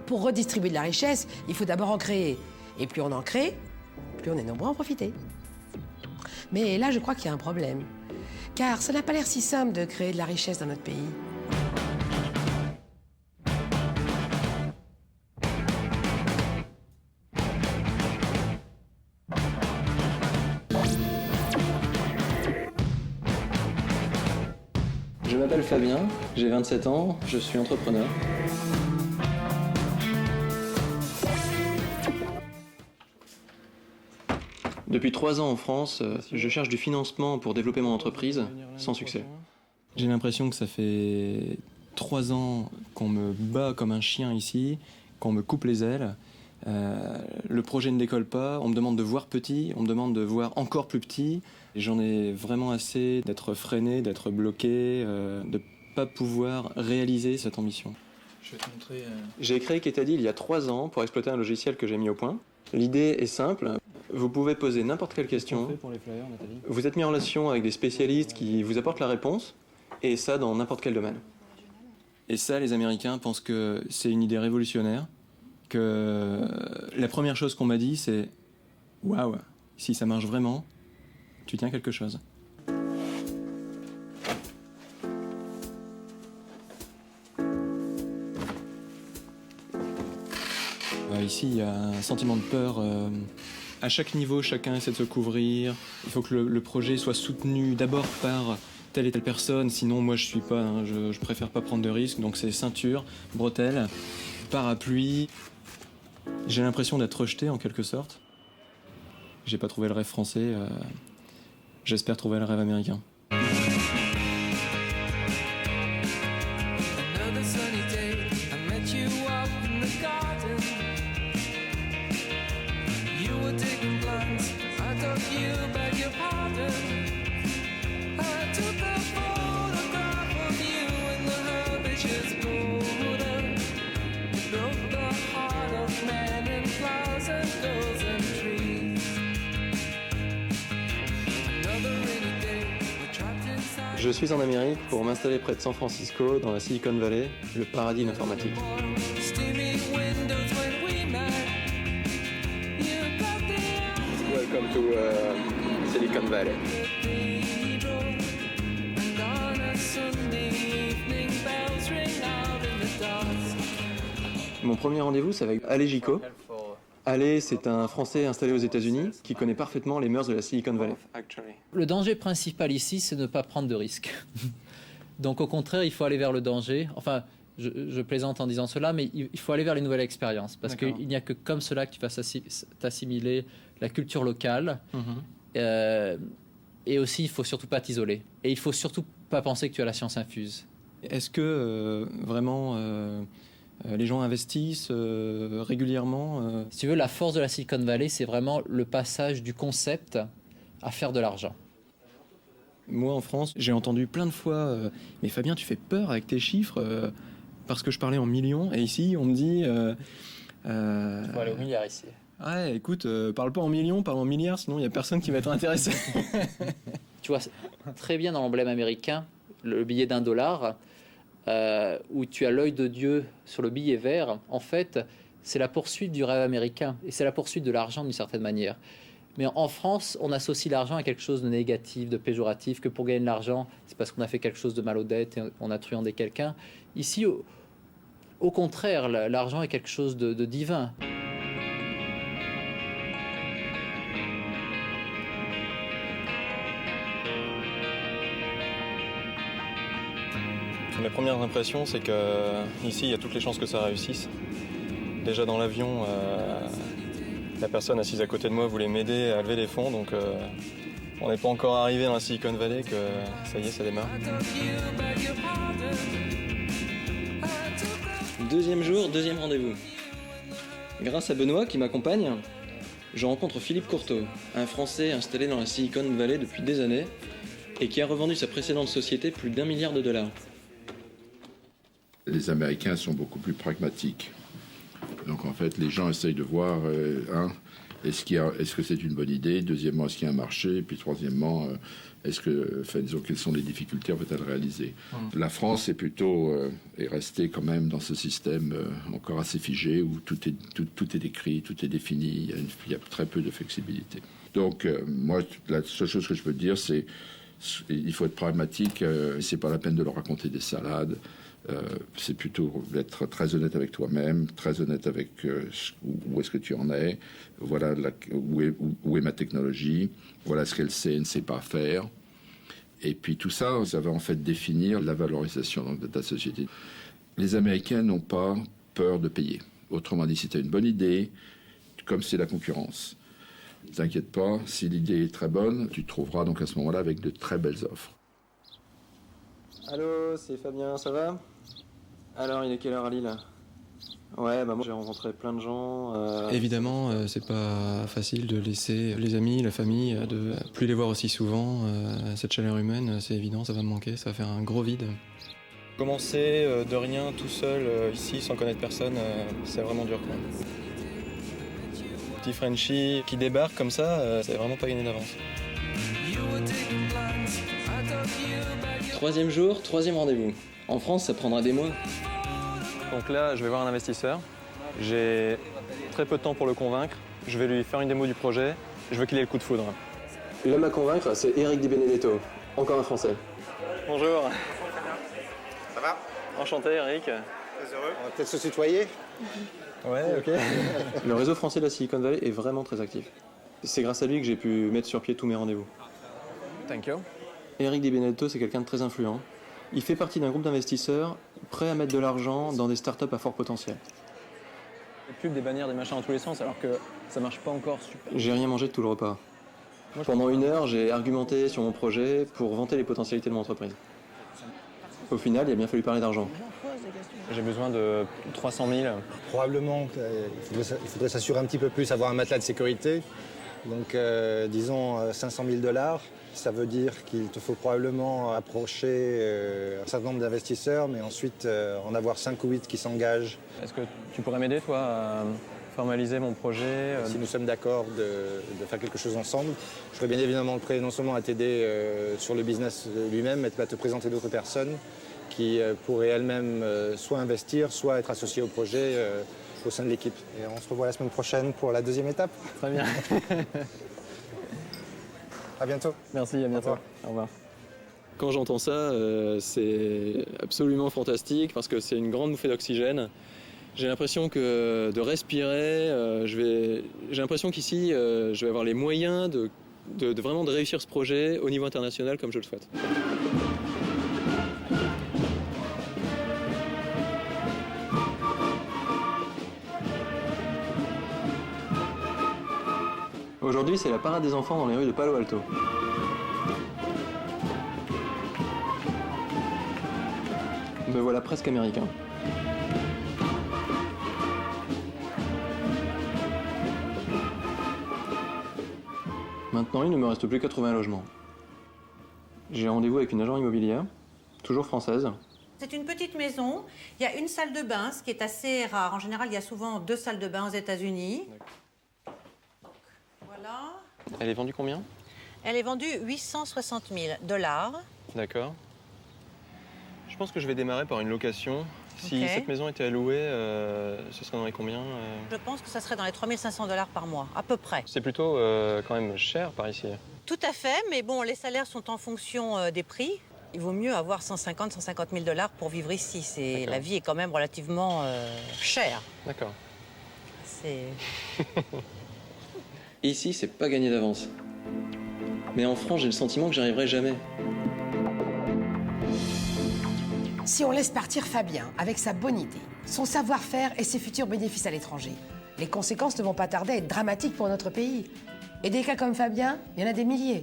Pour redistribuer de la richesse, il faut d'abord en créer. Et plus on en crée, plus on est nombreux à en profiter. Mais là, je crois qu'il y a un problème. Car ça n'a pas l'air si simple de créer de la richesse dans notre pays. Je m'appelle Fabien, j'ai 27 ans, je suis entrepreneur. Depuis 3 ans en France, je cherche du financement pour développer mon entreprise, sans succès. J'ai l'impression que ça fait 3 ans qu'on me bat comme un chien ici, qu'on me coupe les ailes. Le projet ne décolle pas, on me demande de voir petit, on me demande de voir encore plus petit. J'en ai vraiment assez d'être freiné, d'être bloqué, de ne pas pouvoir réaliser cette ambition. Je vais te montrer. J'ai créé Ketadi il y a 3 ans pour exploiter un logiciel que j'ai mis au point. L'idée est simple, vous pouvez poser n'importe quelle question. Pour les flyers, Nathalie. Vous êtes mis en relation avec des spécialistes qui vous apportent la réponse, et ça dans n'importe quel domaine. Et ça, les Américains pensent que c'est une idée révolutionnaire, que la première chose qu'on m'a dit, c'est « Waouh, si ça marche vraiment, tu tiens quelque chose ». Ici, il y a un sentiment de peur. À chaque niveau, chacun essaie de se couvrir. Il faut que le projet soit soutenu d'abord par telle et telle personne, sinon moi je suis pas, hein, je préfère pas prendre de risques. Donc c'est ceinture, bretelles, parapluie. J'ai l'impression d'être rejeté en quelque sorte. J'ai pas trouvé le rêve français, j'espère trouver le rêve américain. Je suis en Amérique pour m'installer près de San Francisco, dans la Silicon Valley, le paradis de l'informatique. Welcome to Silicon Valley. Mon premier rendez-vous, c'est avec Ale Gico. Ale, c'est un Français installé aux États-Unis qui connaît parfaitement les mœurs de la Silicon Valley. Le danger principal ici, c'est de ne pas prendre de risques. Donc au contraire, il faut aller vers le danger. Enfin, je plaisante en disant cela, mais il faut aller vers les nouvelles expériences. Parce qu'il n'y a que comme cela que tu vas t'assimiler la culture locale. Et aussi, il ne faut surtout pas t'isoler. Et il ne faut surtout pas penser que tu as la science infuse. Est-ce que vraiment... les gens investissent régulièrement Si tu veux, la force de la Silicon Valley, c'est vraiment le passage du concept à faire de l'argent. Moi, en France, j'ai entendu plein de fois mais Fabien, tu fais peur avec tes chiffres parce que je parlais en millions. Et ici, on me dit... Il faut aller au milliard ici. Ouais, écoute, parle pas en millions, parle en milliards, sinon il n'y a personne qui va être intéressé. Tu vois très bien dans l'emblème américain, le billet d'$1, où tu as l'œil de Dieu sur le billet vert, en fait, c'est la poursuite du rêve américain et c'est la poursuite de l'argent d'une certaine manière. Mais en France, on associe l'argent à quelque chose de négatif, de péjoratif, que pour gagner de l'argent, c'est parce qu'on a fait quelque chose de malhonnête et on a truandé quelqu'un. Ici, au contraire, l'argent est quelque chose de divin. Mes premières impressions, c'est qu'ici, il y a toutes les chances que ça réussisse. Déjà dans l'avion, la personne assise à côté de moi voulait m'aider à lever les fonds, donc on n'est pas encore arrivé dans la Silicon Valley que ça y est, ça démarre. Deuxième jour, deuxième rendez-vous. Grâce à Benoît qui m'accompagne, je rencontre Philippe Courteau, un Français installé dans la Silicon Valley depuis des années et qui a revendu sa précédente société plus d'1 milliard de dollars. Les Américains sont beaucoup plus pragmatiques. Donc en fait, les gens essayent de voir Est-ce que c'est une bonne idée? Deuxièmement, est-ce qu'il y a un marché? Et puis troisièmement, disons, quelles sont les difficultés en fait, à le réaliser? La France est restée quand même dans ce système encore assez figé où tout est écrit, tout est défini, il y a très peu de flexibilité. Donc, moi, la seule chose que je peux te dire, c'est il faut être pragmatique, c'est pas la peine de leur raconter des salades. C'est plutôt d'être très honnête avec toi-même, très honnête avec où est-ce que tu en es, voilà où est ma technologie, voilà ce qu'elle sait et ne sait pas faire. Et puis tout ça, ça va en fait définir la valorisation de ta société. Les Américains n'ont pas peur de payer. Autrement dit, si tu as une bonne idée, comme c'est la concurrence, ne t'inquiète pas, si l'idée est très bonne, tu te trouveras donc à ce moment-là avec de très belles offres. Allô, c'est Fabien, ça va? Alors, il est quelle heure à Lille? Ouais, moi j'ai rencontré plein de gens. Évidemment, c'est pas facile de laisser les amis, la famille, de plus les voir aussi souvent. Cette chaleur humaine, c'est évident, ça va me manquer, ça va faire un gros vide. Commencer de rien, tout seul, ici, sans connaître personne, c'est vraiment dur, quoi. Petit Frenchie qui débarque comme ça, c'est vraiment pas gagné d'avance. 3e jour, 3e rendez-vous. En France, ça prendra des mois. Donc là, je vais voir un investisseur. J'ai très peu de temps pour le convaincre. Je vais lui faire une démo du projet. Je veux qu'il ait le coup de foudre. L'homme à convaincre, c'est Eric Di Benedetto, encore un Français. Bonjour. Ça va? Enchanté, Eric. Très heureux. On va peut-être se tutoyer? Ouais, ok. Le réseau français de la Silicon Valley est vraiment très actif. C'est grâce à lui que j'ai pu mettre sur pied tous mes rendez-vous. Thank you. Eric Di Benedetto, c'est quelqu'un de très influent. Il fait partie d'un groupe d'investisseurs prêts à mettre de l'argent dans des startups à fort potentiel. Des pubs, des bannières, des machins dans tous les sens, alors que ça marche pas encore super. J'ai rien mangé de tout le repas. Pendant 1 heure, j'ai argumenté sur mon projet pour vanter les potentialités de mon entreprise. Au final, il a bien fallu parler d'argent. J'ai besoin de 300 000. Probablement, il faudrait s'assurer un petit peu plus, avoir un matelas de sécurité. Donc, disons 500 000 $. Ça veut dire qu'il te faut probablement approcher un certain nombre d'investisseurs, mais ensuite en avoir 5 ou 8 qui s'engagent. Est-ce que tu pourrais m'aider, toi, à formaliser mon projet Si nous sommes d'accord de faire quelque chose ensemble, je serais bien évidemment prêt non seulement à t'aider sur le business lui-même, mais à te présenter d'autres personnes qui pourraient elles-mêmes soit investir, soit être associées au projet au sein de l'équipe. Et on se revoit la semaine prochaine pour la 2e étape. Très bien. À bientôt. Merci, à bientôt. Au revoir. Quand j'entends ça, c'est absolument fantastique parce que c'est une grande bouffée d'oxygène. J'ai l'impression que de respirer, j'ai l'impression qu'ici, je vais avoir les moyens de vraiment de réussir ce projet au niveau international comme je le souhaite. Aujourd'hui, c'est la parade des enfants dans les rues de Palo Alto. Me voilà presque américain. Maintenant, il ne me reste plus qu'80 logements. J'ai rendez-vous avec une agent immobilière, toujours française. C'est une petite maison. Il y a une salle de bain, ce qui est assez rare. En général, il y a souvent 2 salles de bain aux États-Unis. Voilà. Elle est vendue combien? Elle est vendue 860 000 $. D'accord. Je pense que je vais démarrer par une location. Si Ok. cette maison était à louer, ce serait dans les combien Je pense que ça serait dans les 3 500 $ par mois, à peu près. C'est plutôt quand même cher par ici. Tout à fait, mais bon, les salaires sont en fonction des prix. Il vaut mieux avoir 150 000 $ pour vivre ici. La vie est quand même relativement chère. D'accord. C'est... Ici, c'est pas gagné d'avance. Mais en France, j'ai le sentiment que j'y arriverai jamais. Si on laisse partir Fabien avec sa bonne idée, son savoir-faire et ses futurs bénéfices à l'étranger, les conséquences ne vont pas tarder à être dramatiques pour notre pays. Et des cas comme Fabien, il y en a des milliers.